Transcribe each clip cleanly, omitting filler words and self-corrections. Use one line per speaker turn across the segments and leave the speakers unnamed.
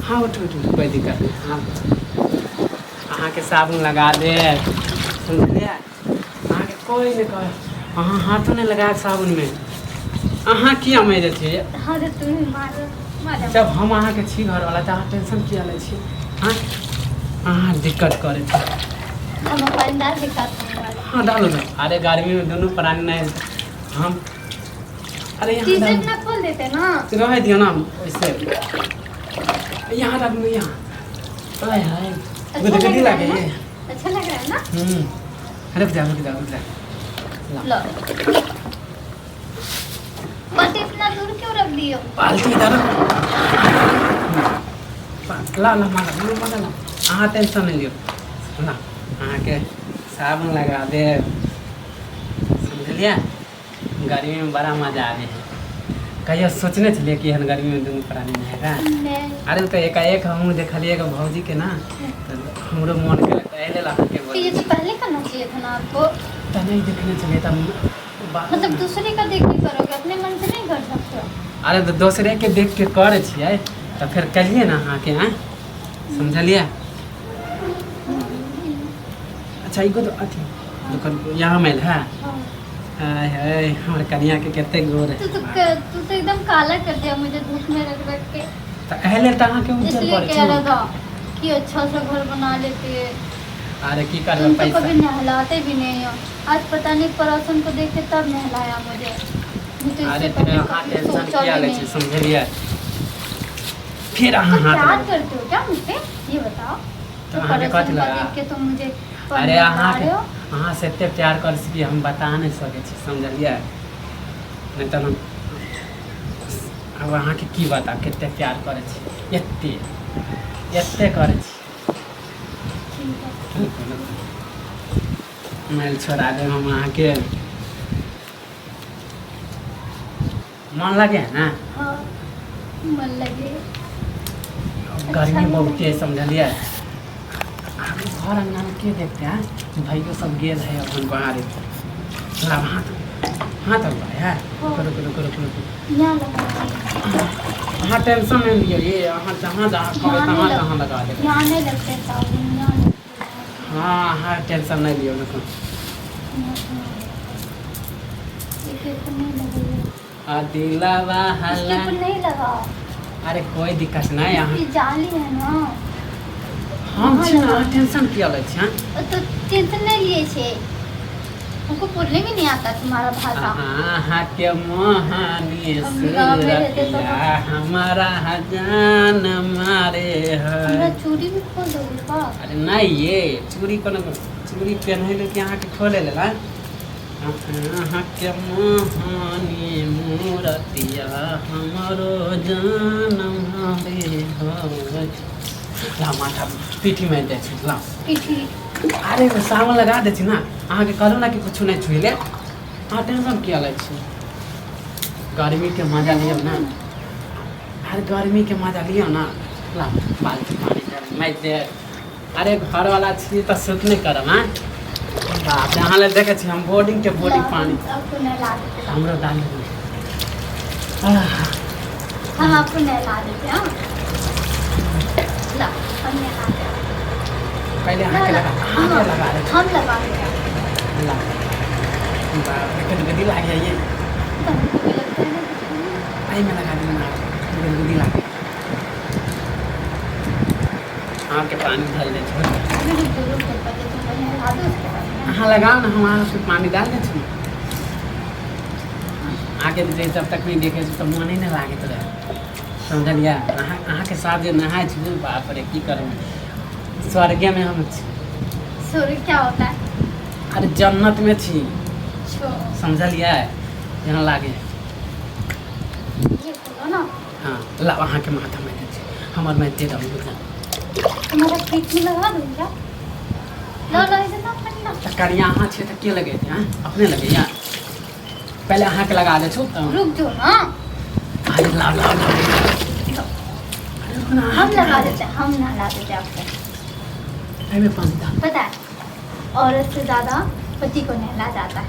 हाँ उठ उठ उठ, कोई दिक्कत नहीं। हाँ अहाँ के साबुन लगा दे, समझलिए। अहाँ के कोई नहीं कहे, अहाँ हाथों नहीं लगाए साबुन में। अहाँ किया मेरे थे
हाँ रे तू ही मार
जब हम अहाँ के छी घर वाला, तो अहाँ टेंशन किया ले छी। हाँ अहाँ दिक्कत करे थे।
हम अपन दाल दिखाते हैं।
हाँ डालो ना। अरे गर्मी में दोनों प्राणी नहीं हम। अरे यहाँ
टी-शर्ट ना खोल देते ना।
रह दियो ना वैसे। यहाँ रख लो यहाँ। हाय हाय गुदगुदी लगे ये।
अच्छा लग रहा है ना।
रुक जा रुक जा रुक जा।
लो बट इतना दूर क्यों रख दियो?
बाल्टी इधर ला ला माला ला। अहाँ टेंशन नहीं लियो ना। अहाँ के साबुन लगा दे, समझलिए। गर्मी में बड़ा मजा आवे है। कहियो सोचने चलिए कि हम गर्मी में दोनों प्राणी नहीं है। अरे तो एकाएक हम देखलिए भौजी के ना, तो हमरो मन के पहले ला के
तो ये तो पहले करना चाहिए था ना आपको।
तो नहीं देखने चलिए तब
मतलब दूसरे का देख के करोगे, अपने मन से नहीं कर सकते हो।
अरे तो दूसरे के देख के करे छिए, तो फिर कहिए ना अहाँ के। हैं समझलिए। अच्छा इको तो अथी दुकान यहाँ मेल है। हाय हाय हमारे कन्या के कितने गोर है।
तू तो एकदम काला कर दिया मुझे धूप में रख रख के।
तो अहले तहाँ के उज्जर
इसलिए
पर
कह रहा था कि अच्छा सा घर बना लेते।
अरे की कर
तुम तो
पैसा।
कभी नहलाते भी नहीं हो। आज पता नहीं पड़ोसन को देख के तब नहलाया मुझे। तो
अरे
इससे पहले
हाँ
कभी
टेंशन
सोचा
किया
भी
ले
नहीं।
समझलिए। फिर
तो
अहाँ हाथ
प्यार
लगा।
करते हो क्या मुझसे ये बताओ।
तो अहाँ के कथी
पड़ोसन को
लगा।
देख के तुम मुझे
अरे अहाँ
रहे हो।
अहाँ से एते प्यार कर सकी हम बता नहीं सके छी, समझलिए। नहीं तो हम अब अहाँ के की बता कितने प्यार करे छी। एते करे छी। मैल छोड़ा दे हम अहाँ के। मन लगे है ना।
हाँ मन लगे।
गर्मी बहुत है समझलिए। आगे घर अंगना में के देखते हैं, भाइयों सब गेल है अपन बाहर। थोड़ा हाथ हाथ है। करो करो करो करो।
यहाँ लगा
हाँ टेंशन नहीं लियो ये। जहाँ जहाँ कहो तहाँ लगा दे।
यहाँ नहीं लगते साबुन यहाँ लगते हैं।
हाँ हाँ टेंशन नहीं लियो देखो।
इसके ऊपर नहीं लगेगा।
दिलावा
इसके
हल्ला।
ऊपर नहीं लगाओ।
अरे कोई दिक्कत नहीं यहाँ।
ये जाली है ना।
हम छी ना टेंशन किया ले छी।
तो टेंशन नहीं लिए छे। हमको बोलने भी नहीं आता तुम्हारा भाषा।
हाँ के मोहनी
हम गाँव में रहते तो
सूरतिया हमारा जान मारे
मेरा
है।
चूड़ी भी खोल दोगे का?
अरे नहीं ये चूड़ी को चूड़ी पहन के यहाँ के खोले ले ला। हाँ के मोहनी मूरतिया हमारो जान मारे है। ला माथा पीठी में दे छी ला।
पीठी
अरे वो सावन लगा दे छी ना। अहाँ के कहलू ना कि कुछ नहीं छुइले। अहाँ टेंशन किया ले छी। गर्मी के मजा लियो ना। अरे गर्मी के मजा लियो ना। ला बाल्टी पानी दे मैं दे। अरे घर वाला छी तो सुख नहीं करम। हाँ बाप यहाँ ले देखे छी हम बोर्डिंग के बोर्डिंग पानी
आपको नहला देते।
हमरो डाल दे।
हम आपको नहला देते हैं। ला हम नहला देते हैं।
पहले अहाँ के लगा रहे
हम लगा देते हैं।
ला बाप गदी लागे ये।
तो हमको भी लगता है ना।
आई में लगा दूंगा गदी लागे। आपके पानी डाल दे छोड़।
मेरे दोनों को पता तो मैं नहला दूँ उसके बाद में।
हाँ लगाओ ना हम अहाँ से पानी डाल दे छी। आगे जे जब तक नहीं देखे तो मन ही नहीं लागे तो समझलिए। अहाँ के साथ जो नहाए छी बाप रे की करूँ। स्वर्ग में हम छी।
स्वर्ग क्या होता है?
अरे जन्नत में छी
छो
समझलिए। यहाँ लागे
ये बोलो ना।
हाँ ला अहाँ के माथा में दे छी। हमार में दे दो
तुम्हारा पीठ में लगा दूँ क्या? लो लो इधर ना पानी ना।
करिया अहाँ छे तो के लगे थे। हाँ अपने लगे या पहले अहाँ के लगा दे छो।
रुक जाओ ना।
अरे ला ला ला।
हम लगा देते हैं। हम नहला देते हैं आपको।
में पानी डाल।
पता है औरत से ज़्यादा पति को नहला जाता है।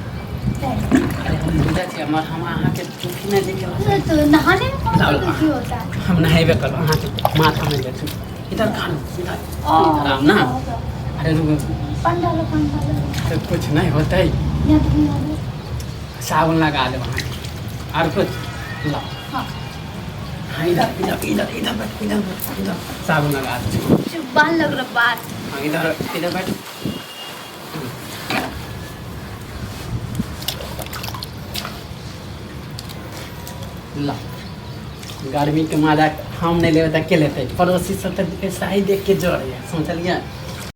अरे हम बुझा छी हम अहाँ के चुकी नहीं देखे
तो नहाने में कौन सा दुखी होता है?
हम नहेबे कर अहाँ के माथा में बैठू इधर खा लो इधर आराम ना अरे रुको
पंडालो
तो कुछ नहीं होता है साबुन लगा दो वहाँ और कुछ ला
हाँ
हाँ इधर इधर इधर इधर बैठ इधर बैठ इधर साबुन लगा दो
चुप्पा लग रहा बात।
हाँ इधर इधर बैठ ला गर्मी के मजा हम नहीं लेते के लेते पड़ोसी सब तो ऐसा ही देख के जोड़ है समझलिए